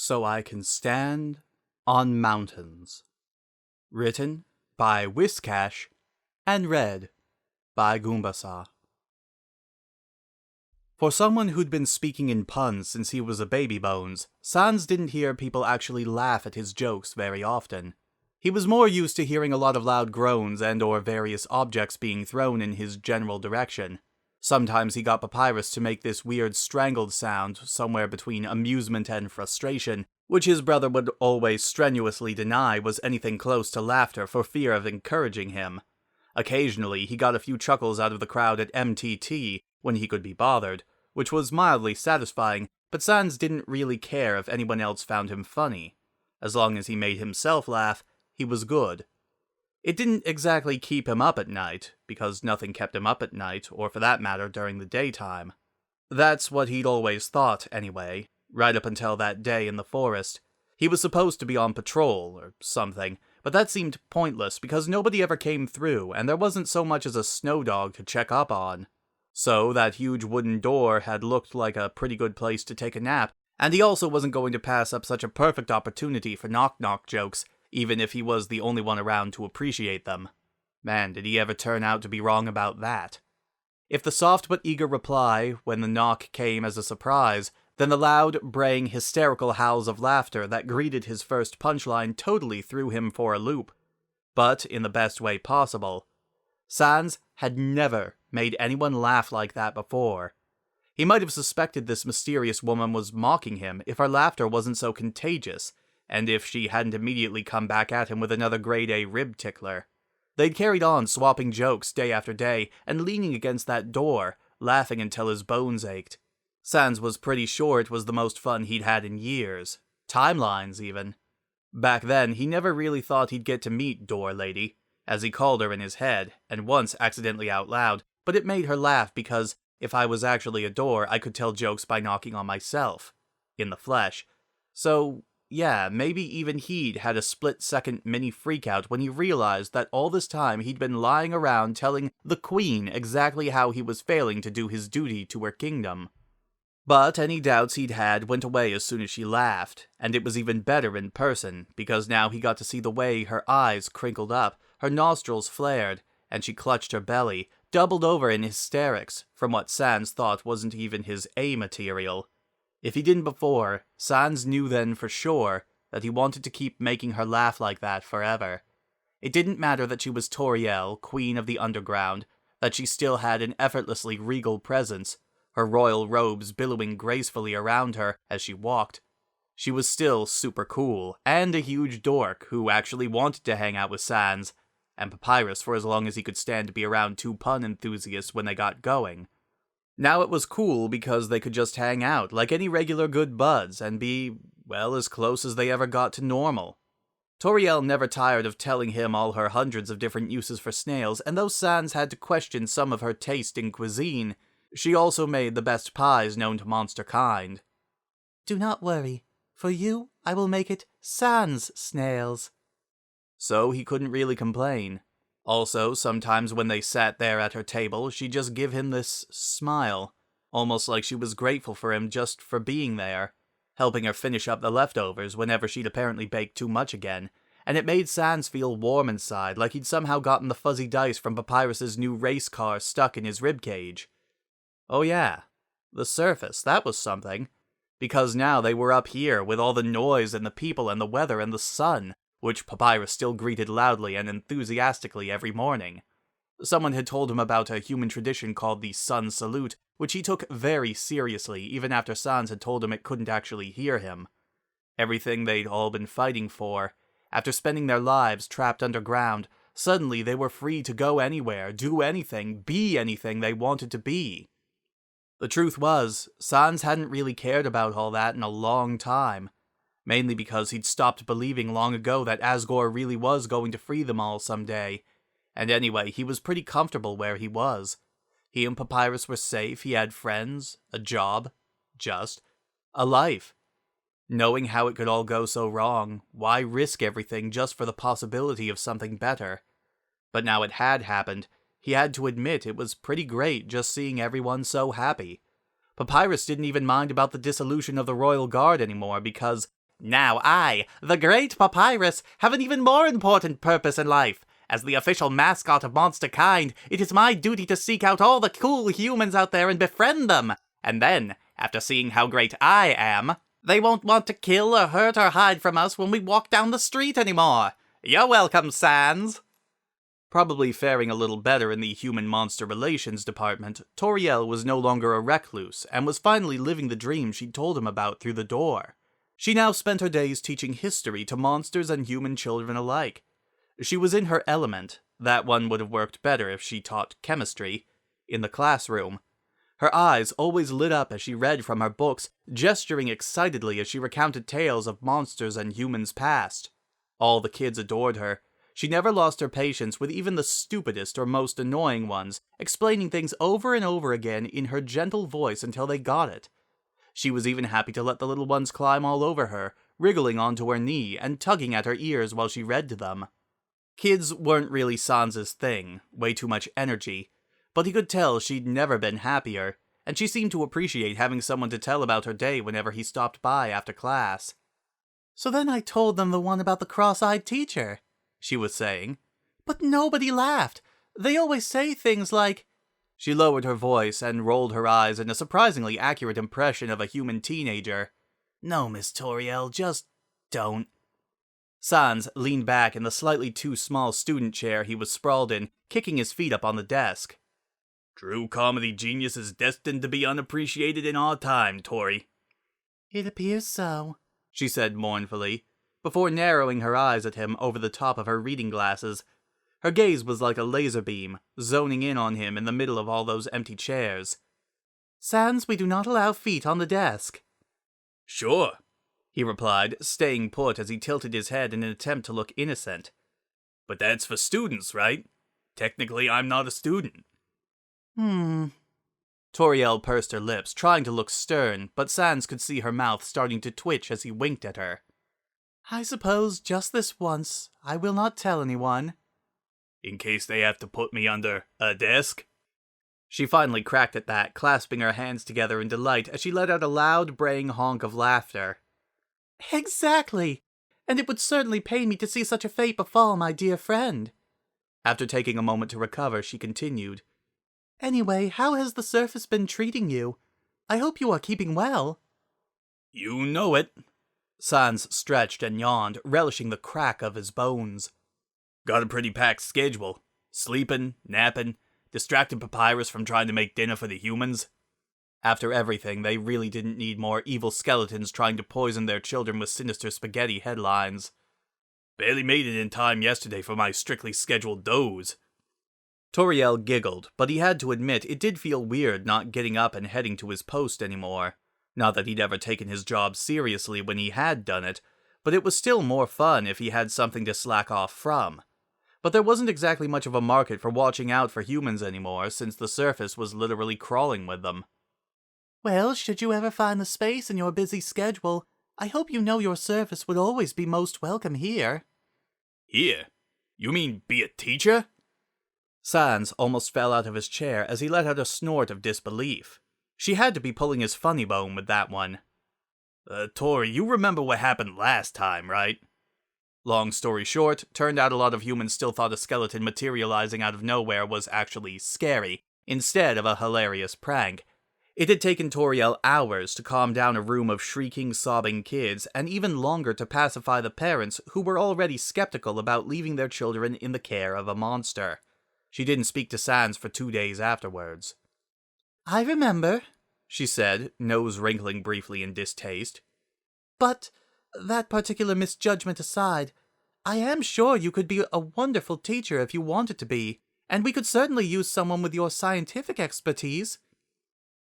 So I Can Stand on Mountains. Written by Whiscash and read by Goombasa. For someone who'd been speaking in puns since he was a baby bones, Sans didn't hear people actually laugh at his jokes very often. He was more used to hearing a lot of loud groans and or various objects being thrown in his general direction. Sometimes he got Papyrus to make this weird strangled sound somewhere between amusement and frustration, which his brother would always strenuously deny was anything close to laughter for fear of encouraging him. Occasionally, he got a few chuckles out of the crowd at MTT when he could be bothered, which was mildly satisfying, but Sans didn't really care if anyone else found him funny. As long as he made himself laugh, he was good. It didn't exactly keep him up at night, because nothing kept him up at night, or for that matter during the daytime. That's what he'd always thought, anyway, right up until that day in the forest. He was supposed to be on patrol, or something, but that seemed pointless because nobody ever came through, and there wasn't so much as a snow dog to check up on. So that huge wooden door had looked like a pretty good place to take a nap, and he also wasn't going to pass up such a perfect opportunity for knock-knock jokes, even if he was the only one around to appreciate them. Man, did he ever turn out to be wrong about that. If the soft but eager reply, when the knock came as a surprise, then the loud, braying, hysterical howls of laughter that greeted his first punchline totally threw him for a loop. But in the best way possible. Sans had never made anyone laugh like that before. He might have suspected this mysterious woman was mocking him if her laughter wasn't so contagious, and if she hadn't immediately come back at him with another grade A rib tickler. They'd carried on swapping jokes day after day, and leaning against that door, laughing until his bones ached. Sans was pretty sure it was the most fun he'd had in years. Timelines, even. Back then, he never really thought he'd get to meet Door Lady, as he called her in his head, and once accidentally out loud, but it made her laugh because if I was actually a door, I could tell jokes by knocking on myself. In the flesh. So, yeah, maybe even he'd had a split-second mini freakout when he realized that all this time he'd been lying around telling the Queen exactly how he was failing to do his duty to her kingdom. But any doubts he'd had went away as soon as she laughed, and it was even better in person, because now he got to see the way her eyes crinkled up, her nostrils flared, and she clutched her belly, doubled over in hysterics, from what Sans thought wasn't even his A material. If he didn't before, Sans knew then for sure that he wanted to keep making her laugh like that forever. It didn't matter that she was Toriel, Queen of the Underground, that she still had an effortlessly regal presence, her royal robes billowing gracefully around her as she walked. She was still super cool, and a huge dork who actually wanted to hang out with Sans, and Papyrus for as long as he could stand to be around two pun enthusiasts when they got going. Now it was cool because they could just hang out like any regular good buds and be, well, as close as they ever got to normal. Toriel never tired of telling him all her hundreds of different uses for snails, and though Sans had to question some of her taste in cuisine, she also made the best pies known to monster kind. "Do not worry. For you, I will make it sans snails." So he couldn't really complain. Also, sometimes when they sat there at her table, she'd just give him this smile, almost like she was grateful for him just for being there, helping her finish up the leftovers whenever she'd apparently baked too much again, and it made Sans feel warm inside, like he'd somehow gotten the fuzzy dice from Papyrus's new race car stuck in his ribcage. Oh yeah, the surface, that was something. Because now they were up here, with all the noise and the people and the weather and the sun, which Papyrus still greeted loudly and enthusiastically every morning. Someone had told him about a human tradition called the Sun Salute, which he took very seriously, even after Sans had told him it couldn't actually hear him. Everything they'd all been fighting for, after spending their lives trapped underground, suddenly they were free to go anywhere, do anything, be anything they wanted to be. The truth was, Sans hadn't really cared about all that in a long time. Mainly because he'd stopped believing long ago that Asgore really was going to free them all someday. And anyway, he was pretty comfortable where he was. He and Papyrus were safe, he had friends, a job, just a life. Knowing how it could all go so wrong, why risk everything just for the possibility of something better? But now it had happened. He had to admit it was pretty great just seeing everyone so happy. Papyrus didn't even mind about the dissolution of the Royal Guard anymore because Now I, the Great Papyrus, have an even more important purpose in life. As the official mascot of monster kind, it is my duty to seek out all the cool humans out there and befriend them. And then, after seeing how great I am, they won't want to kill or hurt or hide from us when we walk down the street anymore. You're welcome, Sans. Probably faring a little better in the human-monster relations department, Toriel was no longer a recluse and was finally living the dream she'd told him about through the door. She now spent her days teaching history to monsters and human children alike. She was in her element. That one would have worked better if she taught chemistry in the classroom. Her eyes always lit up as she read from her books, gesturing excitedly as she recounted tales of monsters and humans past. All the kids adored her. She never lost her patience with even the stupidest or most annoying ones, explaining things over and over again in her gentle voice until they got it. She was even happy to let the little ones climb all over her, wriggling onto her knee and tugging at her ears while she read to them. Kids weren't really Sans's thing, way too much energy, but he could tell she'd never been happier, and she seemed to appreciate having someone to tell about her day whenever he stopped by after class. "So then I told them the one about the cross-eyed teacher," she was saying. "But nobody laughed. They always say things like..." She lowered her voice and rolled her eyes in a surprisingly accurate impression of a human teenager. "No, Miss Toriel, just don't." Sans leaned back in the slightly too small student chair he was sprawled in, kicking his feet up on the desk. "True comedy genius is destined to be unappreciated in our time, Tori." "It appears so," she said mournfully, before narrowing her eyes at him over the top of her reading glasses. Her gaze was like a laser beam, zoning in on him in the middle of all those empty chairs. "Sans, we do not allow feet on the desk." "Sure," he replied, staying put as he tilted his head in an attempt to look innocent. "But that's for students, right? Technically, I'm not a student." Toriel pursed her lips, trying to look stern, but Sans could see her mouth starting to twitch as he winked at her. "I suppose just this once, I will not tell anyone." "In case they have to put me under a desk?" She finally cracked at that, clasping her hands together in delight as she let out a loud, braying honk of laughter. "Exactly! And it would certainly pain me to see such a fate befall my dear friend." After taking a moment to recover, she continued. "Anyway, how has the surface been treating you? I hope you are keeping well." "You know it." Sans stretched and yawned, relishing the crack of his bones. "Got a pretty packed schedule. Sleeping, napping, distracting Papyrus from trying to make dinner for the humans." After everything, they really didn't need more evil skeletons trying to poison their children with sinister spaghetti headlines. "Barely made it in time yesterday for my strictly scheduled doze." Toriel giggled, but he had to admit it did feel weird not getting up and heading to his post anymore. Not that he'd ever taken his job seriously when he had done it, but it was still more fun if he had something to slack off from. But there wasn't exactly much of a market for watching out for humans anymore, since the surface was literally crawling with them. "Well, should you ever find the space in your busy schedule, I hope you know your surface would always be most welcome here." "Here? You mean be a teacher?" Sans almost fell out of his chair as he let out a snort of disbelief. She had to be pulling his funny bone with that one. Tori, you remember what happened last time, right?" Long story short, turned out a lot of humans still thought a skeleton materializing out of nowhere was actually scary, instead of a hilarious prank. It had taken Toriel hours to calm down a room of shrieking, sobbing kids, and even longer to pacify the parents who were already skeptical about leaving their children in the care of a monster. She didn't speak to Sans for 2 days afterwards. "I remember," she said, nose wrinkling briefly in distaste. "But, that particular misjudgment aside, I am sure you could be a wonderful teacher if you wanted to be, and we could certainly use someone with your scientific expertise."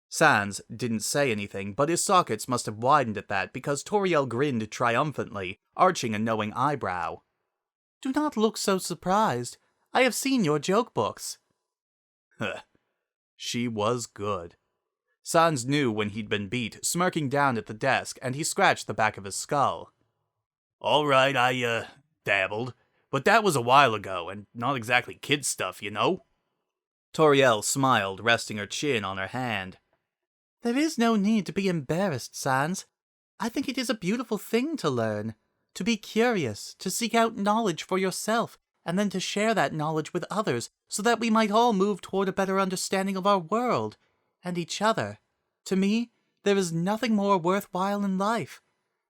Sans didn't say anything, but his sockets must have widened at that because Toriel grinned triumphantly, arching a knowing eyebrow. "Do not look so surprised. I have seen your joke books." Huh. She was good. Sans knew when he'd been beat, smirking down at the desk, and he scratched the back of his skull. "All right, I, dabbled, but that was a while ago, and not exactly kid stuff, you know?" Toriel smiled, resting her chin on her hand. "There is no need to be embarrassed, Sans. I think it is a beautiful thing to learn. To be curious, to seek out knowledge for yourself, and then to share that knowledge with others, so that we might all move toward a better understanding of our world, and each other. To me, there is nothing more worthwhile in life,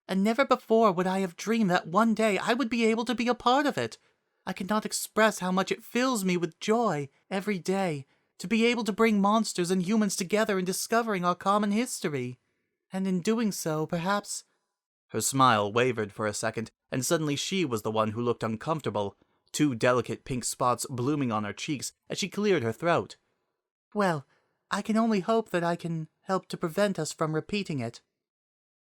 and never before would I have dreamed that one day I would be able to be a part of it. I cannot express how much it fills me with joy every day to be able to bring monsters and humans together in discovering our common history. And in doing so, perhaps... Her smile wavered for a second, and suddenly she was the one who looked uncomfortable, 2 delicate pink spots blooming on her cheeks as she cleared her throat. Well, I can only hope that I can help to prevent us from repeating it.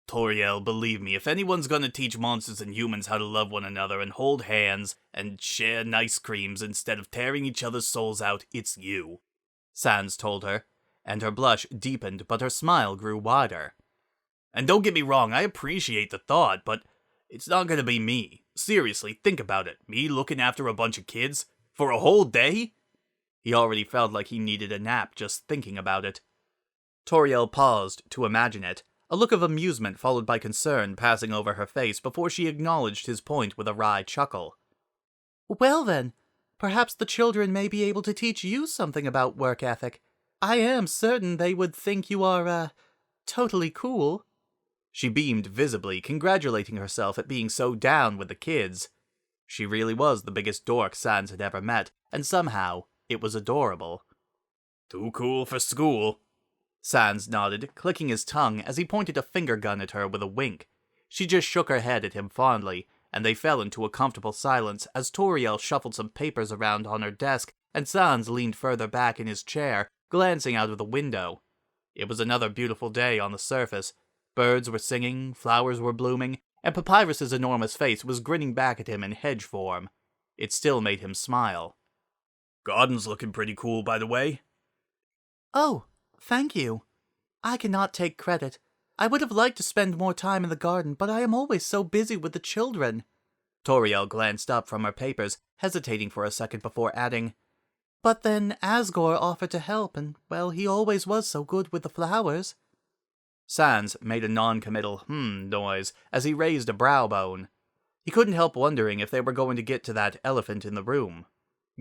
Toriel, believe me, if anyone's gonna teach monsters and humans how to love one another and hold hands and share nice creams instead of tearing each other's souls out, it's you, Sans told her, and her blush deepened but her smile grew wider. And don't get me wrong, I appreciate the thought, but it's not gonna be me. Seriously, think about it. Me looking after a bunch of kids? For a whole day? He already felt like he needed a nap just thinking about it. Toriel paused to imagine it, a look of amusement followed by concern passing over her face before she acknowledged his point with a wry chuckle. Well then, perhaps the children may be able to teach you something about work ethic. I am certain they would think you are, totally cool. She beamed visibly, congratulating herself at being so down with the kids. She really was the biggest dork Sans had ever met, and somehow it was adorable. Too cool for school. Sans nodded, clicking his tongue as he pointed a finger gun at her with a wink. She just shook her head at him fondly, and they fell into a comfortable silence as Toriel shuffled some papers around on her desk and Sans leaned further back in his chair, glancing out of the window. It was another beautiful day on the surface. Birds were singing, flowers were blooming, and Papyrus's enormous face was grinning back at him in hedge form. It still made him smile. Garden's looking pretty cool, by the way. Oh, thank you. I cannot take credit. I would have liked to spend more time in the garden, but I am always so busy with the children. Toriel glanced up from her papers, hesitating for a second before adding, But then Asgore offered to help, and, well, he always was so good with the flowers. Sans made a non-committal noise as he raised a brow bone. He couldn't help wondering if they were going to get to that elephant in the room.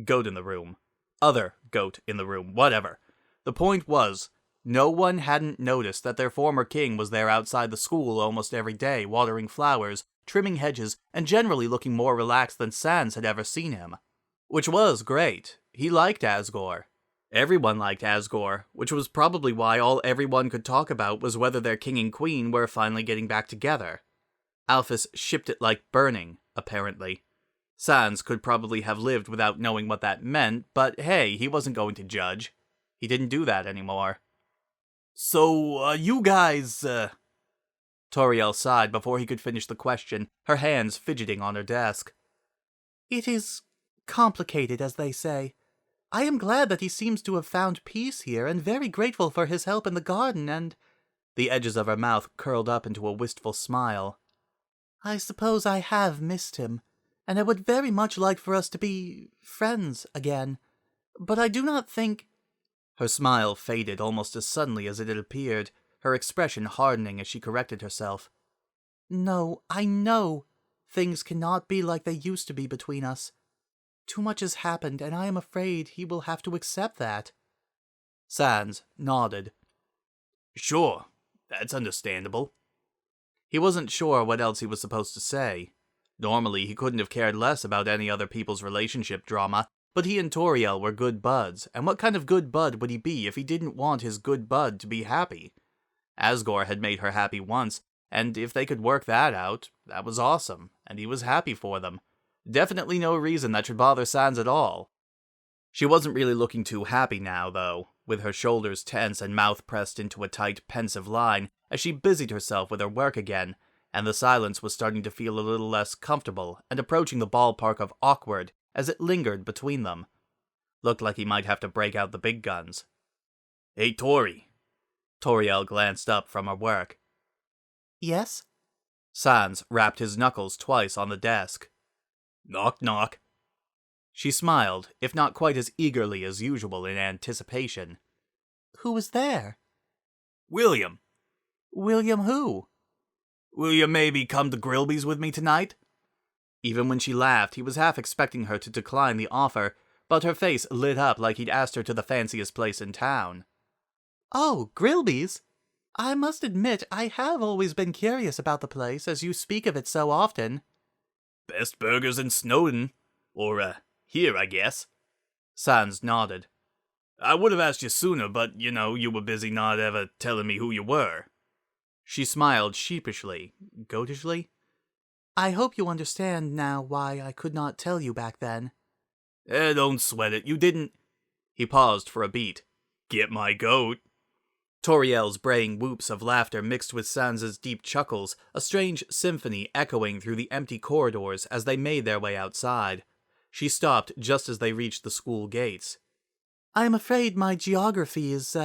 Goat in the room. Other goat in the room, whatever. The point was, no one hadn't noticed that their former king was there outside the school almost every day, watering flowers, trimming hedges, and generally looking more relaxed than Sans had ever seen him. Which was great. He liked Asgore. Everyone liked Asgore, which was probably why all everyone could talk about was whether their king and queen were finally getting back together. Alphys shipped it like burning, apparently. Sans could probably have lived without knowing what that meant, but hey, he wasn't going to judge. He didn't do that anymore. So, you guys, Toriel sighed before he could finish the question, her hands fidgeting on her desk. It is complicated, as they say. I am glad that he seems to have found peace here, and very grateful for his help in the garden, and... The edges of her mouth curled up into a wistful smile. I suppose I have missed him, and I would very much like for us to be friends again. But I do not think... Her smile faded almost as suddenly as it had appeared, her expression hardening as she corrected herself. No, I know things cannot be like they used to be between us. Too much has happened, and I am afraid he will have to accept that. Sans nodded. Sure, that's understandable. He wasn't sure what else he was supposed to say. Normally, he couldn't have cared less about any other people's relationship drama, but he and Toriel were good buds, and what kind of good bud would he be if he didn't want his good bud to be happy? Asgore had made her happy once, and if they could work that out, that was awesome, and he was happy for them. Definitely no reason that should bother Sans at all. She wasn't really looking too happy now, though, with her shoulders tense and mouth pressed into a tight, pensive line as she busied herself with her work again, and the silence was starting to feel a little less comfortable and approaching the ballpark of awkward as it lingered between them. Looked like he might have to break out the big guns. Hey, Tori. Toriel glanced up from her work. Yes? Sans rapped his knuckles twice on the desk. Knock, knock. She smiled, if not quite as eagerly as usual in anticipation. Who was there? William. William who? Will you maybe come to Grillby's with me tonight? Even when she laughed, he was half expecting her to decline the offer, but her face lit up like he'd asked her to the fanciest place in town. Oh, Grillby's? I must admit, I have always been curious about the place, as you speak of it so often. Best burgers in Snowdon. Or, here, I guess. Sans nodded. I would have asked you sooner, but, you were busy not ever telling me who you were. She smiled sheepishly, goatishly. I hope you understand now why I could not tell you back then. Don't sweat it, you didn't... He paused for a beat. Get my goat. Toriel's braying whoops of laughter mixed with Sans's deep chuckles, a strange symphony echoing through the empty corridors as they made their way outside. She stopped just as they reached the school gates. I am afraid my geography is,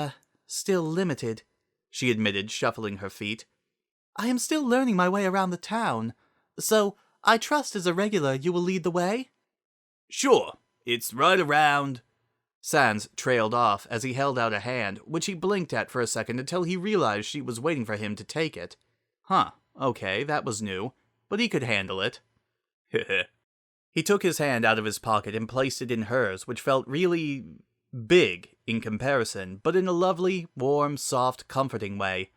still limited, she admitted, shuffling her feet. I am still learning my way around the town, so I trust as a regular you will lead the way? Sure, it's right around... Sans trailed off as he held out a hand, which he blinked at for a second until he realized she was waiting for him to take it. Huh, okay, that was new, but he could handle it. He took his hand out of his pocket and placed it in hers, which felt really... big in comparison, but in a lovely, warm, soft, comforting way.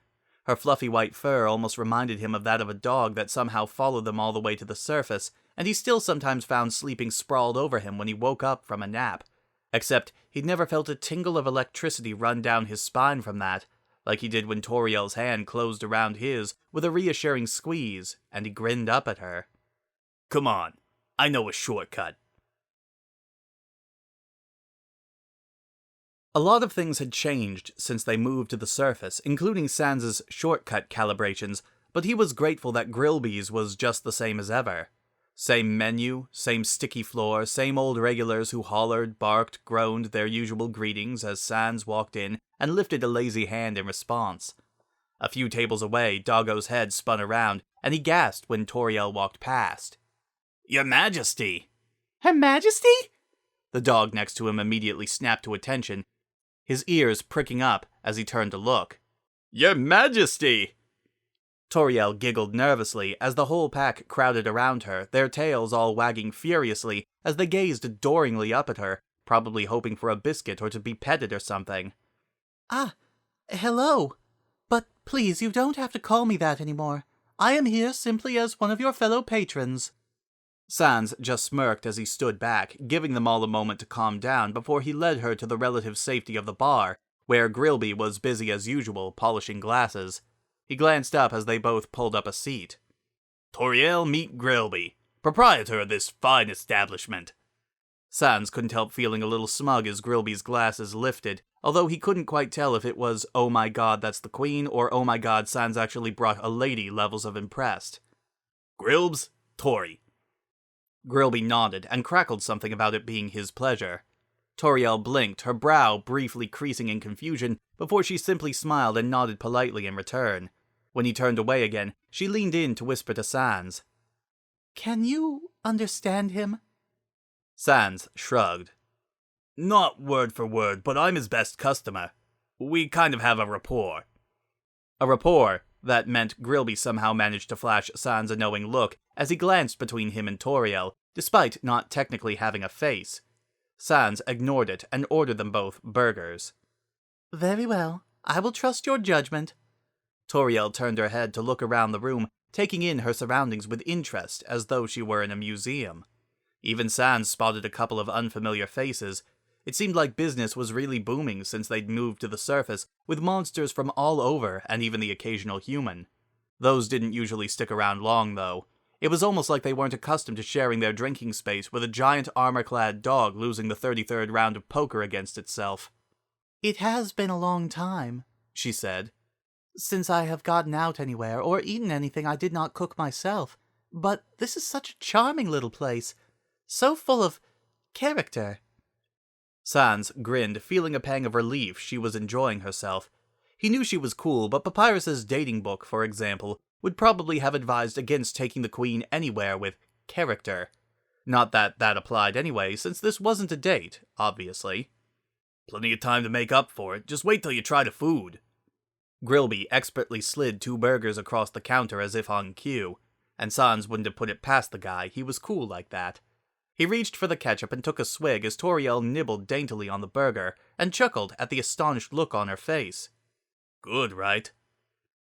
Her fluffy white fur almost reminded him of that of a dog that somehow followed them all the way to the surface, and he still sometimes found sleeping sprawled over him when he woke up from a nap. Except he'd never felt a tingle of electricity run down his spine from that, like he did when Toriel's hand closed around his with a reassuring squeeze, and he grinned up at her. Come on, I know a shortcut. A lot of things had changed since they moved to the surface, including Sans's shortcut calibrations, but he was grateful that Grillby's was just the same as ever. Same menu, same sticky floor, same old regulars who hollered, barked, groaned their usual greetings as Sans walked in and lifted a lazy hand in response. A few tables away, Doggo's head spun around, and he gasped when Toriel walked past. Your Majesty! Her Majesty? The dog next to him immediately snapped to attention, his ears pricking up as he turned to look. Your Majesty! Toriel giggled nervously as the whole pack crowded around her, their tails all wagging furiously as they gazed adoringly up at her, probably hoping for a biscuit or to be petted or something. Ah, hello. But please, you don't have to call me that anymore. I am here simply as one of your fellow patrons. Sans just smirked as he stood back, giving them all a moment to calm down before he led her to the relative safety of the bar, where Grillby was busy as usual, polishing glasses. He glanced up as they both pulled up a seat. Toriel, meet Grillby, proprietor of this fine establishment. Sans couldn't help feeling a little smug as Grillby's glasses lifted, although he couldn't quite tell if it was oh my god that's the queen or oh my god Sans actually brought a lady levels of impressed. Grillbs, Tori. Grillby nodded and crackled something about it being his pleasure. Toriel blinked, her brow briefly creasing in confusion, before she simply smiled and nodded politely in return. When he turned away again, she leaned in to whisper to Sans. Can you understand him? Sans shrugged. Not word for word, but I'm his best customer. We kind of have a rapport. A rapport that meant Grillby somehow managed to flash Sans a knowing look as he glanced between him and Toriel, despite not technically having a face. Sans ignored it and ordered them both burgers. Very well. I will trust your judgment. Toriel turned her head to look around the room, taking in her surroundings with interest as though she were in a museum. Even Sans spotted a couple of unfamiliar faces. It seemed like business was really booming since they'd moved to the surface, with monsters from all over and even the occasional human. Those didn't usually stick around long, though. It was almost like they weren't accustomed to sharing their drinking space with a giant armor-clad dog losing the 33rd round of poker against itself. It has been a long time, she said, since I have gotten out anywhere or eaten anything I did not cook myself. But this is such a charming little place, so full of character. Sans grinned, feeling a pang of relief she was enjoying herself. He knew she was cool, but Papyrus's dating book, for example, would probably have advised against taking the queen anywhere with character. Not that that applied anyway, since this wasn't a date, obviously. Plenty of time to make up for it, just wait till you try the food. Grillby expertly slid 2 burgers across the counter as if on cue, and Sans wouldn't have put it past the guy, he was cool like that. He reached for the ketchup and took a swig as Toriel nibbled daintily on the burger and chuckled at the astonished look on her face. Good, right?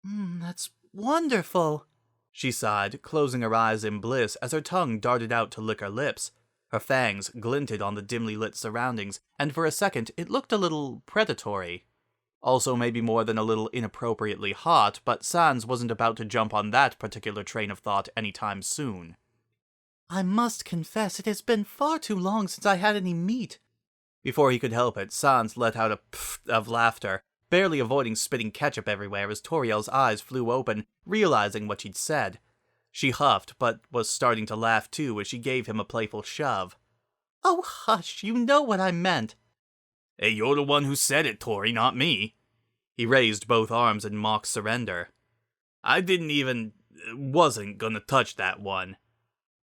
That's wonderful, she sighed, closing her eyes in bliss as her tongue darted out to lick her lips. Her fangs glinted on the dimly lit surroundings, and for a second it looked a little predatory. Also maybe more than a little inappropriately hot, but Sans wasn't about to jump on that particular train of thought anytime soon. I must confess it has been far too long since I had any meat. Before he could help it, Sans let out a pfft of laughter, barely avoiding spitting ketchup everywhere as Toriel's eyes flew open, realizing what she'd said. She huffed, but was starting to laugh too as she gave him a playful shove. Oh, hush, you know what I meant. Hey, you're the one who said it, Tori, not me. He raised both arms in mock surrender. I wasn't gonna touch that one.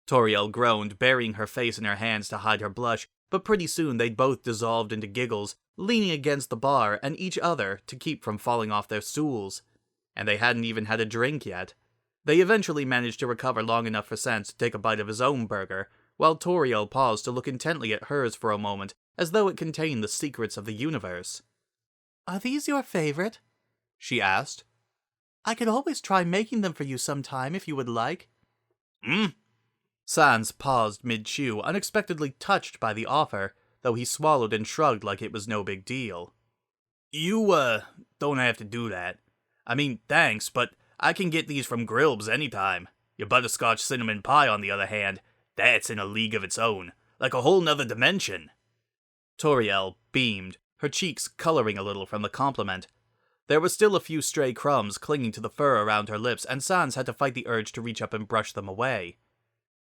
Toriel groaned, burying her face in her hands to hide her blush, but pretty soon they'd both dissolved into giggles, leaning against the bar and each other to keep from falling off their stools. And they hadn't even had a drink yet. They eventually managed to recover long enough for Sans to take a bite of his own burger, while Toriel paused to look intently at hers for a moment, as though it contained the secrets of the universe. Are these your favorite? She asked. I could always try making them for you sometime if you would like. Sans paused mid-chew, unexpectedly touched by the offer, though he swallowed and shrugged like it was no big deal. You, don't have to do that. I mean, thanks, but I can get these from Grillby's anytime. Your butterscotch cinnamon pie, on the other hand, that's in a league of its own, like a whole nother dimension. Toriel beamed, her cheeks coloring a little from the compliment. There were still a few stray crumbs clinging to the fur around her lips, and Sans had to fight the urge to reach up and brush them away.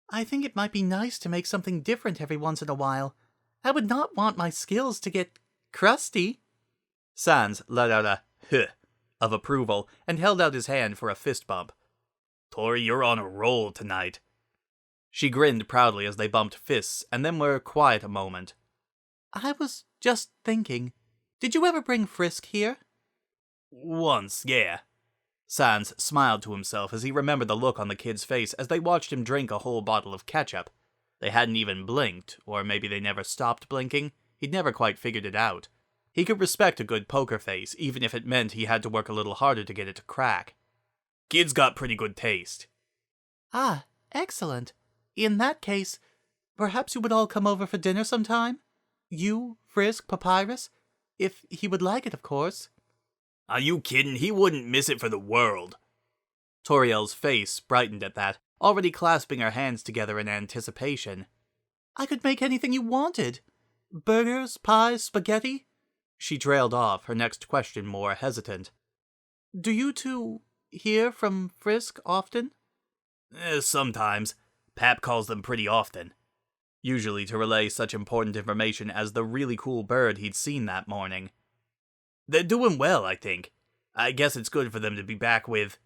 I think it might be nice to make something different every once in a while. I would not want my skills to get crusty. Sans let out a huh of approval and held out his hand for a fist bump. Tori, you're on a roll tonight. She grinned proudly as they bumped fists, and then were quiet a moment. I was just thinking, did you ever bring Frisk here? Once, yeah. Sans smiled to himself as he remembered the look on the kid's face as they watched him drink a whole bottle of ketchup. They hadn't even blinked, or maybe they never stopped blinking. He'd never quite figured it out. He could respect a good poker face, even if it meant he had to work a little harder to get it to crack. Kid's got pretty good taste. Ah, excellent. In that case, perhaps you would all come over for dinner sometime? You, Frisk, Papyrus? If he would like it, of course. Are you kidding? He wouldn't miss it for the world. Toriel's face brightened at that, already clasping her hands together in anticipation. I could make anything you wanted. Burgers, pies, spaghetti? She trailed off, her next question more hesitant. Do you two hear from Frisk often? Sometimes. Pap calls them pretty often. Usually to relay such important information as the really cool bird he'd seen that morning. They're doing well, I think. I guess it's good for them to be back with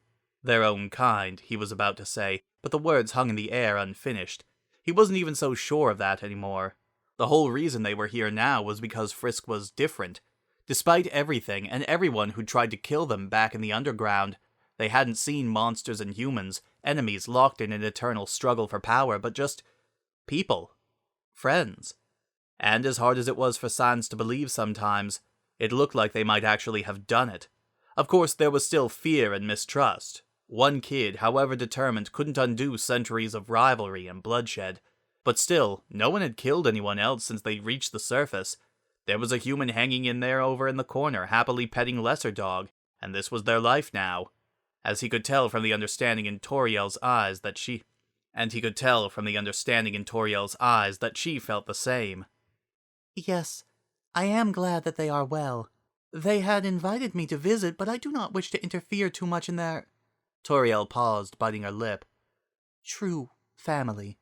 their own kind, he was about to say, but the words hung in the air unfinished. He wasn't even so sure of that anymore. The whole reason they were here now was because Frisk was different. Despite everything and everyone who tried to kill them back in the underground, they hadn't seen monsters and humans, enemies locked in an eternal struggle for power, but just people. Friends. And as hard as it was for Sans to believe sometimes, it looked like they might actually have done it. Of course, there was still fear and mistrust. One kid, however determined, couldn't undo centuries of rivalry and bloodshed. But still, no one had killed anyone else since they reached the surface. There was a human hanging in there over in the corner, happily petting lesser dog, and this was their life now. As he could tell from the understanding in Toriel's eyes that she felt the same. Yes, I am glad that they are well. They had invited me to visit, but I do not wish to interfere too much in their... Toriel paused, biting her lip. True family.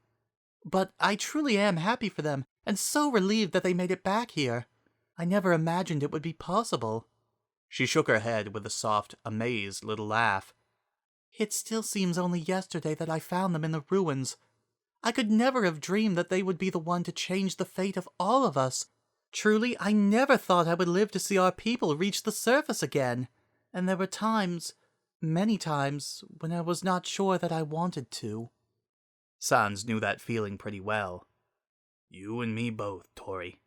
But I truly am happy for them, and so relieved that they made it back here. I never imagined it would be possible. She shook her head with a soft, amazed little laugh. It still seems only yesterday that I found them in the ruins. I could never have dreamed that they would be the one to change the fate of all of us. Truly, I never thought I would live to see our people reach the surface again. And there were times, many times, when I was not sure that I wanted to. Sans knew that feeling pretty well. You and me both, Tori.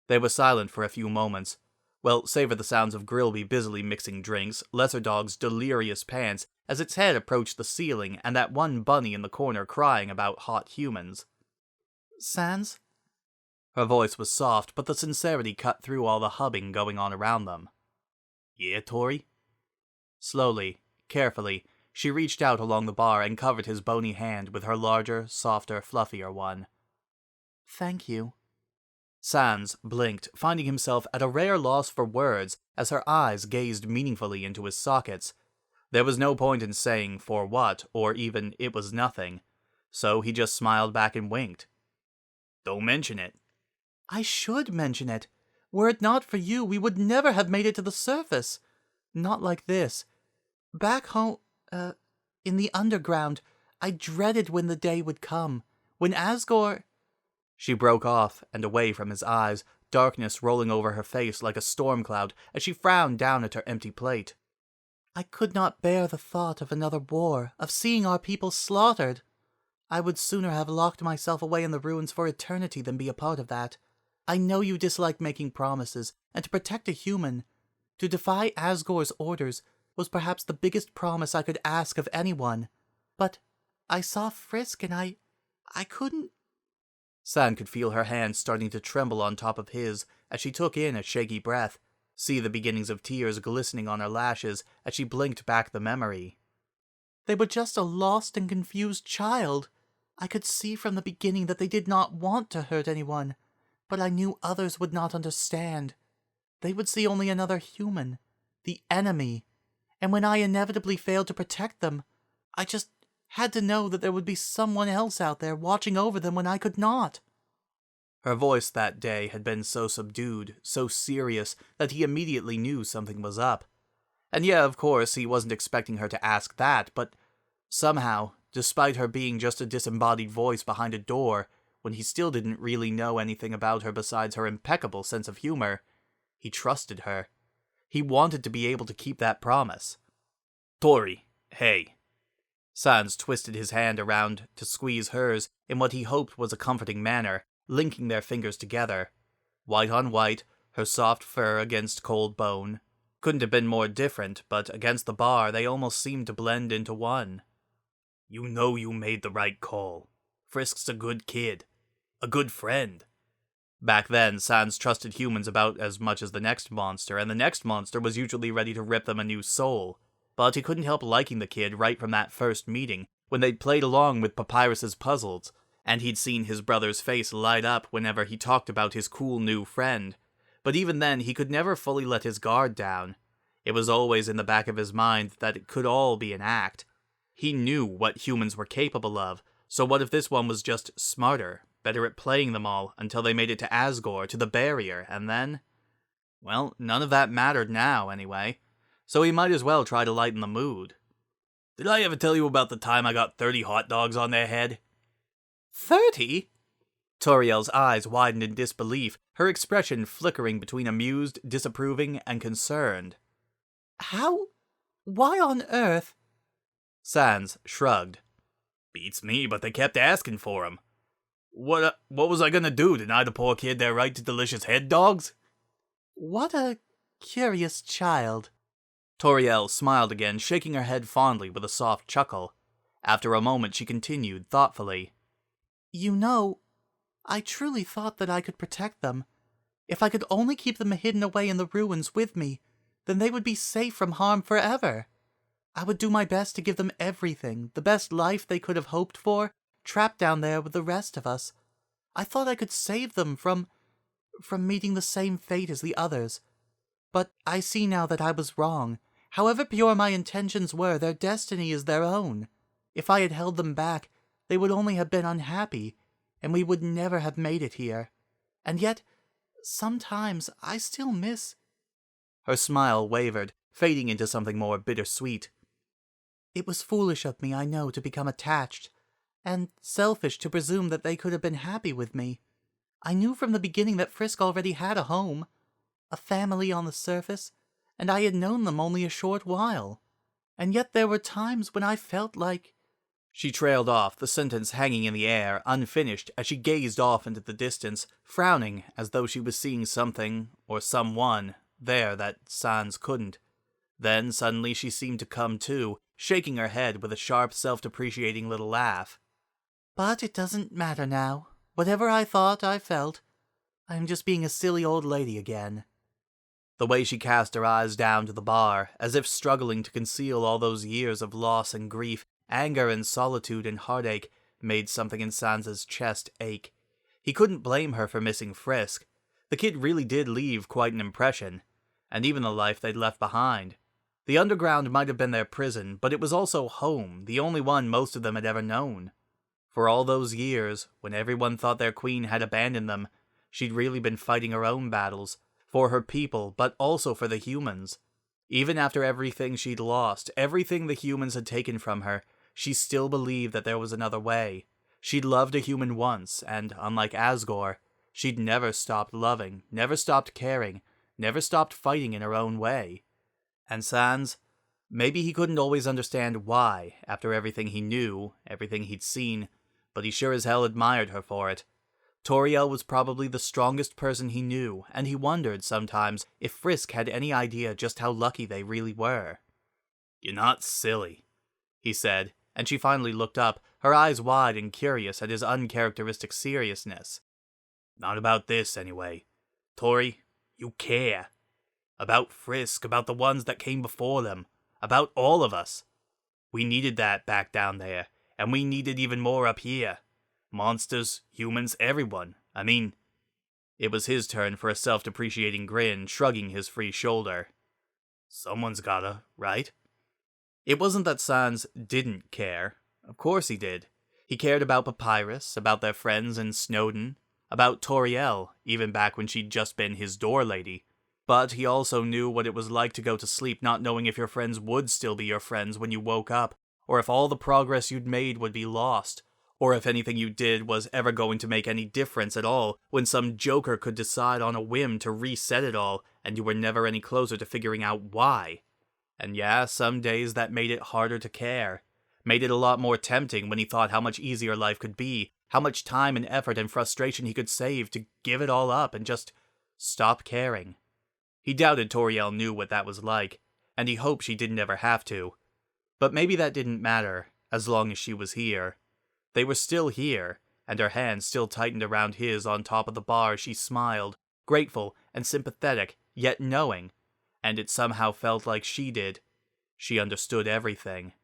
They were silent for a few moments. Well, save for the sounds of Grillby busily mixing drinks, Lesser Dog's delirious pants as its head approached the ceiling, and that one bunny in the corner crying about hot humans. Sans? Her voice was soft, but the sincerity cut through all the hubbing going on around them. Yeah, Tori? Slowly, carefully, she reached out along the bar and covered his bony hand with her larger, softer, fluffier one. Thank you. Sans blinked, finding himself at a rare loss for words as her eyes gazed meaningfully into his sockets. There was no point in saying for what, or even it was nothing, so he just smiled back and winked. Don't mention it. I should mention it. Were it not for you, we would never have made it to the surface. Not like this. Back home, in the underground, I dreaded when the day would come, when Asgore... She broke off and away from his eyes, darkness rolling over her face like a storm cloud as she frowned down at her empty plate. I could not bear the thought of another war, of seeing our people slaughtered. I would sooner have locked myself away in the ruins for eternity than be a part of that. I know you dislike making promises, and to protect a human, to defy Asgore's orders, was perhaps the biggest promise I could ask of anyone. But I saw Frisk and I couldn't... San could feel her hands starting to tremble on top of his as she took in a shaky breath, see the beginnings of tears glistening on her lashes as she blinked back the memory. They were just a lost and confused child. I could see from the beginning that they did not want to hurt anyone, but I knew others would not understand. They would see only another human, the enemy, and when I inevitably failed to protect them, I just had to know that there would be someone else out there watching over them when I could not. Her voice that day had been so subdued, so serious, that he immediately knew something was up. And yeah, of course, he wasn't expecting her to ask that, but somehow, despite her being just a disembodied voice behind a door, when he still didn't really know anything about her besides her impeccable sense of humor, he trusted her. He wanted to be able to keep that promise. Tori, hey. Sans twisted his hand around to squeeze hers in what he hoped was a comforting manner, linking their fingers together. White on white, her soft fur against cold bone. Couldn't have been more different, but against the bar they almost seemed to blend into one. You know you made the right call. Frisk's a good kid. A good friend. Back then, Sans trusted humans about as much as the next monster, and the next monster was usually ready to rip them a new soul. But he couldn't help liking the kid right from that first meeting, when they'd played along with Papyrus's puzzles, and he'd seen his brother's face light up whenever he talked about his cool new friend. But even then, he could never fully let his guard down. It was always in the back of his mind that it could all be an act. He knew what humans were capable of, so what if this one was just smarter, better at playing them all, until they made it to Asgore, to the barrier, and then... Well, none of that mattered now, anyway. So he might as well try to lighten the mood. Did I ever tell you about the time I got 30 hot dogs on their head? 30? Toriel's eyes widened in disbelief, her expression flickering between amused, disapproving, and concerned. How? Why on earth? Sans shrugged. Beats me, but they kept asking for 'em. What was I gonna do, deny the poor kid their right to delicious head dogs? What a curious child. Toriel smiled again, shaking her head fondly with a soft chuckle. After a moment she continued thoughtfully. You know, I truly thought that I could protect them. If I could only keep them hidden away in the ruins with me, then they would be safe from harm forever. I would do my best to give them everything, the best life they could have hoped for, trapped down there with the rest of us. I thought I could save them from meeting the same fate as the others. But I see now that I was wrong. However pure my intentions were, their destiny is their own. If I had held them back, they would only have been unhappy, and we would never have made it here. And yet, sometimes I still miss... Her smile wavered, fading into something more bittersweet. It was foolish of me, I know, to become attached, and selfish to presume that they could have been happy with me. I knew from the beginning that Frisk already had a home, a family on the surface, and I had known them only a short while. And yet there were times when I felt like... She trailed off, the sentence hanging in the air, unfinished, as she gazed off into the distance, frowning as though she was seeing something, or someone, there that Sans couldn't. Then suddenly she seemed to come to, shaking her head with a sharp, self-depreciating little laugh. But it doesn't matter now. Whatever I thought, I felt. I'm just being a silly old lady again. The way she cast her eyes down to the bar, as if struggling to conceal all those years of loss and grief, anger and solitude and heartache, made something in Sans's chest ache. He couldn't blame her for missing Frisk. The kid really did leave quite an impression, and even the life they'd left behind. The underground might have been their prison, but it was also home, the only one most of them had ever known. For all those years, when everyone thought their queen had abandoned them, she'd really been fighting her own battles, for her people, but also for the humans. Even after everything she'd lost, everything the humans had taken from her, she still believed that there was another way. She'd loved a human once, and, unlike Asgore, she'd never stopped loving, never stopped caring, never stopped fighting in her own way. And Sans, maybe he couldn't always understand why, after everything he knew, everything he'd seen, but he sure as hell admired her for it. Toriel was probably the strongest person he knew, and he wondered, sometimes, if Frisk had any idea just how lucky they really were. "You're not silly," he said, and she finally looked up, her eyes wide and curious at his uncharacteristic seriousness. "Not about this, anyway. Tori, you care. About Frisk, about the ones that came before them, about all of us. We needed that back down there, and we need it even more up here. Monsters, humans, everyone. I mean..." It was his turn for a self-depreciating grin, shrugging his free shoulder. "Someone's gotta, right?" It wasn't that Sans didn't care. Of course he did. He cared about Papyrus, about their friends in Snowdon, about Toriel, even back when she'd just been his door lady. But he also knew what it was like to go to sleep not knowing if your friends would still be your friends when you woke up, or if all the progress you'd made would be lost, or if anything you did was ever going to make any difference at all when some joker could decide on a whim to reset it all and you were never any closer to figuring out why. And yeah, some days that made it harder to care. Made it a lot more tempting when he thought how much easier life could be, how much time and effort and frustration he could save to give it all up and just stop caring. He doubted Toriel knew what that was like, and he hoped she didn't ever have to. But maybe that didn't matter, as long as she was here. They were still here, and her hand still tightened around his on top of the bar. She smiled, grateful and sympathetic, yet knowing, and it somehow felt like she did. She understood everything.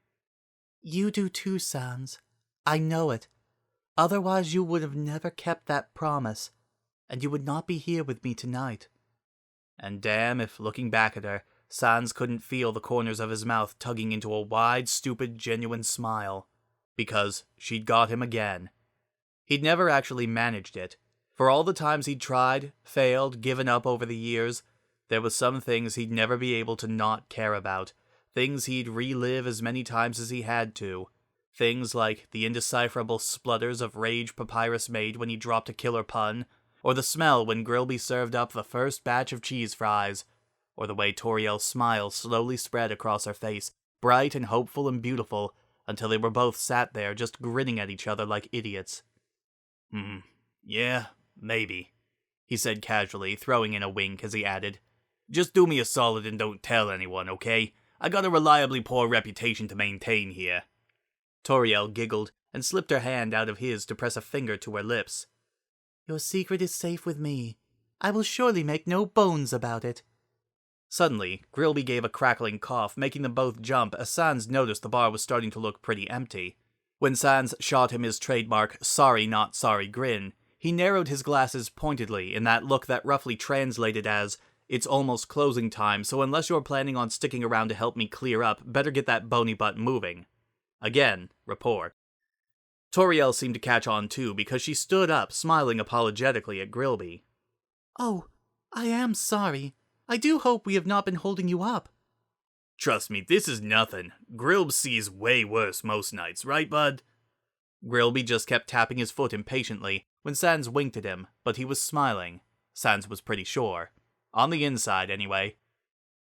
"You do too, Sans. I know it. Otherwise you would have never kept that promise, and you would not be here with me tonight." And damn if, looking back at her, Sans couldn't feel the corners of his mouth tugging into a wide, stupid, genuine smile. Because she'd got him again. He'd never actually managed it. For all the times he'd tried, failed, given up over the years, there was some things he'd never be able to not care about. Things he'd relive as many times as he had to. Things like the indecipherable splutters of rage Papyrus made when he dropped a killer pun, or the smell when Grillby served up the first batch of cheese fries, or the way Toriel's smile slowly spread across her face, bright and hopeful and beautiful, until they were both sat there just grinning at each other like idiots. Yeah, maybe," he said casually, throwing in a wink as he added, "Just do me a solid and don't tell anyone, okay? I got a reliably poor reputation to maintain here." Toriel giggled and slipped her hand out of his to press a finger to her lips. "Your secret is safe with me. I will surely make no bones about it." Suddenly, Grillby gave a crackling cough, making them both jump as Sans noticed the bar was starting to look pretty empty. When Sans shot him his trademark sorry not sorry grin, he narrowed his glasses pointedly in that look that roughly translated as, "It's almost closing time, so unless you're planning on sticking around to help me clear up, better get that bony butt moving." Again, rapport. Toriel seemed to catch on too, because she stood up, smiling apologetically at Grillby. "Oh, I am sorry. I do hope we have not been holding you up." "Trust me, this is nothing. Grillb sees way worse most nights, right, bud?" Grillby just kept tapping his foot impatiently when Sans winked at him, but he was smiling. Sans was pretty sure. On the inside, anyway.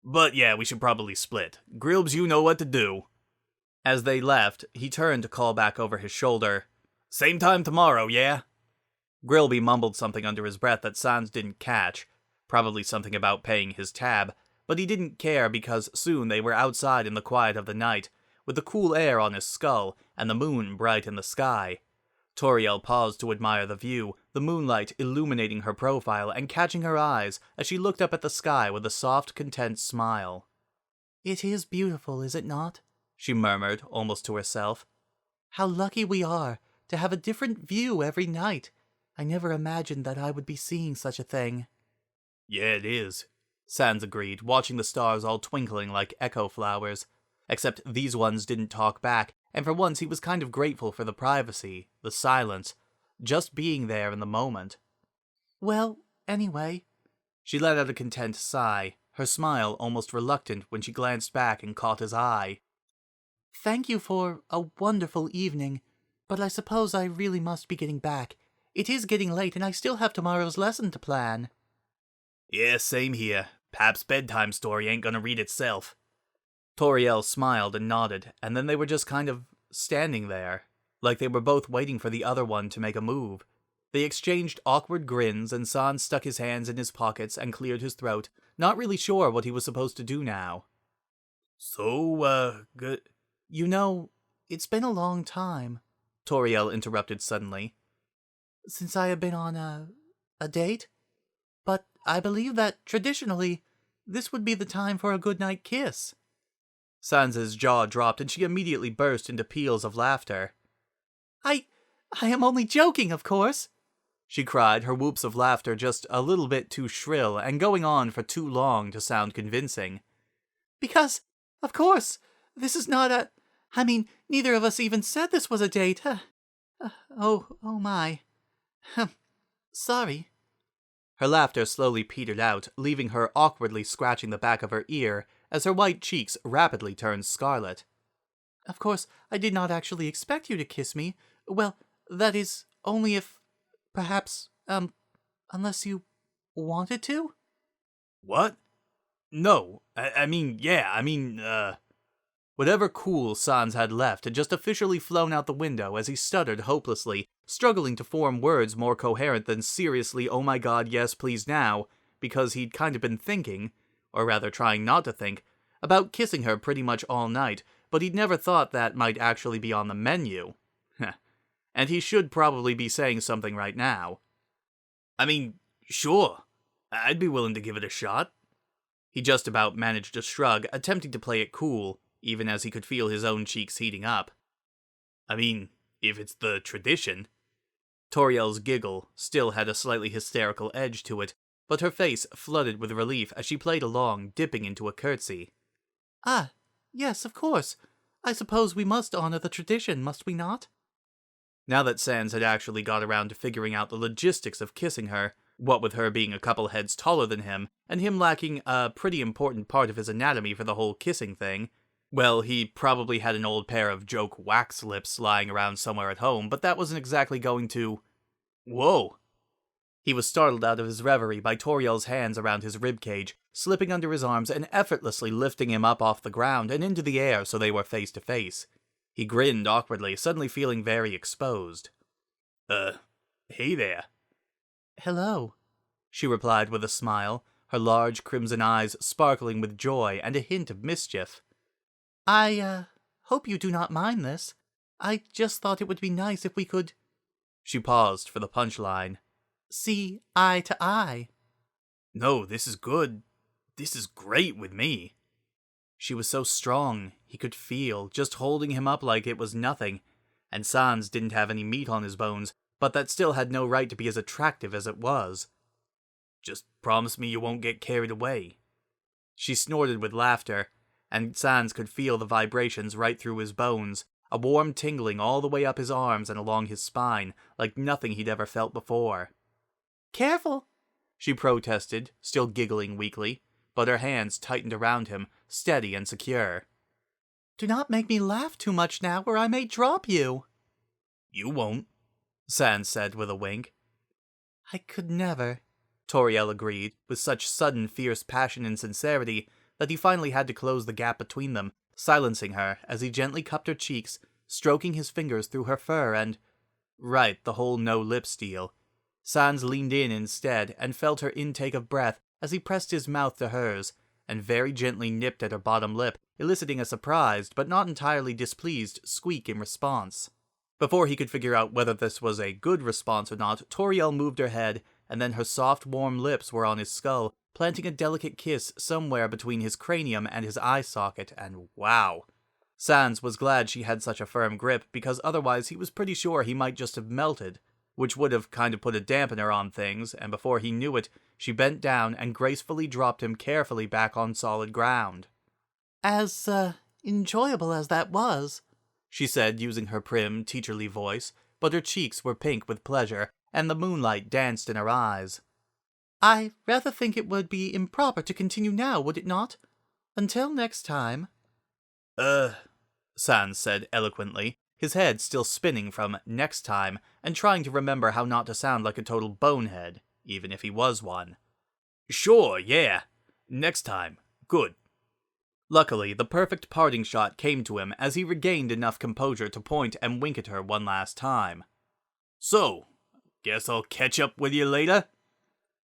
But yeah, we should probably split. Grillbs, you know what to do. As they left, he turned to call back over his shoulder. Same time tomorrow, yeah? Grillby mumbled something under his breath that Sans didn't catch, probably something about paying his tab, but he didn't care because soon they were outside in the quiet of the night, with the cool air on his skull and the moon bright in the sky. Toriel paused to admire the view, the moonlight illuminating her profile and catching her eyes as she looked up at the sky with a soft, content smile. "It is beautiful, is it not?" she murmured, almost to herself. "How lucky we are to have a different view every night. I never imagined that I would be seeing such a thing." Yeah, it is, Sans agreed, watching the stars all twinkling like echo flowers. Except these ones didn't talk back, and for once he was kind of grateful for the privacy, the silence, just being there in the moment. "Well, anyway," she let out a content sigh, her smile almost reluctant when she glanced back and caught his eye. "Thank you for a wonderful evening, but I suppose I really must be getting back. It is getting late and I still have tomorrow's lesson to plan." Yeah, same here. Pap's bedtime story ain't gonna read itself. Toriel smiled and nodded, and then they were just kind of standing there, like they were both waiting for the other one to make a move. They exchanged awkward grins, and Sans stuck his hands in his pockets and cleared his throat, not really sure what he was supposed to do now. So, good. "You know, it's been a long time," Toriel interrupted suddenly, "since I have been on a date. But I believe that, traditionally, this would be the time for a goodnight kiss." Sans's jaw dropped and she immediately burst into peals of laughter. I am only joking, of course," she cried, her whoops of laughter just a little bit too shrill and going on for too long to sound convincing. "Because, of course, this is not neither of us even said this was a date. Oh my. Sorry." Her laughter slowly petered out, leaving her awkwardly scratching the back of her ear as her white cheeks rapidly turned scarlet. "Of course, I did not actually expect you to kiss me. Well, that is, only if, perhaps, unless you wanted to?" What? No, Whatever cool Sans had left had just officially flown out the window as he stuttered hopelessly, struggling to form words more coherent than seriously "oh my god, yes, please now," because he'd kind of been thinking, or rather trying not to think, about kissing her pretty much all night, but he'd never thought that might actually be on the menu. And he should probably be saying something right now. Sure. I'd be willing to give it a shot. He just about managed a shrug, attempting to play it cool, even as he could feel his own cheeks heating up. If it's the tradition. Toriel's giggle still had a slightly hysterical edge to it, but her face flooded with relief as she played along, dipping into a curtsy. "Ah, yes, of course. I suppose we must honor the tradition, must we not?" Now that Sans had actually got around to figuring out the logistics of kissing her, what with her being a couple heads taller than him, and him lacking a pretty important part of his anatomy for the whole kissing thing, well, he probably had an old pair of joke wax lips lying around somewhere at home, but that wasn't exactly going to... Whoa! He was startled out of his reverie by Toriel's hands around his ribcage, slipping under his arms and effortlessly lifting him up off the ground and into the air so they were face to face. He grinned awkwardly, suddenly feeling very exposed. Hey there. "Hello," she replied with a smile, her large crimson eyes sparkling with joy and a hint of mischief. "I, hope you do not mind this. I just thought it would be nice if we could..." She paused for the punchline. "See eye to eye." No, this is good. This is great with me. She was so strong, he could feel, just holding him up like it was nothing, and Sans didn't have any meat on his bones, but that still had no right to be as attractive as it was. Just promise me you won't get carried away. She snorted with laughter, and Sans could feel the vibrations right through his bones, a warm tingling all the way up his arms and along his spine, like nothing he'd ever felt before. "Careful," she protested, still giggling weakly, but her hands tightened around him, steady and secure. "Do not make me laugh too much now, or I may drop you." You won't, Sans said with a wink. "I could never," Toriel agreed, with such sudden fierce passion and sincerity that he finally had to close the gap between them, silencing her as he gently cupped her cheeks, stroking his fingers through her fur and... Right, the whole no-lips deal. Sans leaned in instead and felt her intake of breath as he pressed his mouth to hers, and very gently nipped at her bottom lip, eliciting a surprised but not entirely displeased squeak in response. Before he could figure out whether this was a good response or not, Toriel moved her head, and then her soft, warm lips were on his skull, planting a delicate kiss somewhere between his cranium and his eye socket, and wow. Sans was glad she had such a firm grip, because otherwise he was pretty sure he might just have melted, which would have kind of put a dampener on things, and before he knew it, she bent down and gracefully dropped him carefully back on solid ground. As, enjoyable as that was, she said using her prim, teacherly voice, but her cheeks were pink with pleasure, and the moonlight danced in her eyes. I rather think it would be improper to continue now, would it not? Until next time. Sans said eloquently, his head still spinning from next time, and trying to remember how not to sound like a total bonehead, even if he was one. Sure, yeah. Next time. Good. Luckily, the perfect parting shot came to him as he regained enough composure to point and wink at her one last time. So, guess I'll catch up with you later?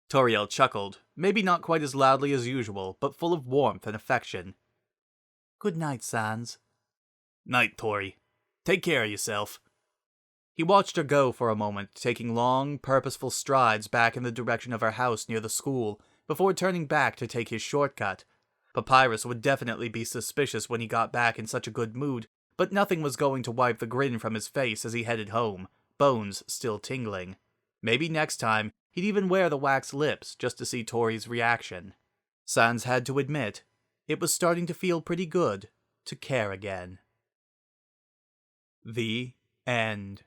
Toriel chuckled, maybe not quite as loudly as usual, but full of warmth and affection. Good night, Sans. Night, Tori. Take care of yourself. He watched her go for a moment, taking long, purposeful strides back in the direction of her house near the school, before turning back to take his shortcut. Papyrus would definitely be suspicious when he got back in such a good mood, but nothing was going to wipe the grin from his face as he headed home, bones still tingling. Maybe next time, he'd even wear the wax lips just to see Tori's reaction. Sans had to admit, it was starting to feel pretty good to care again. The end.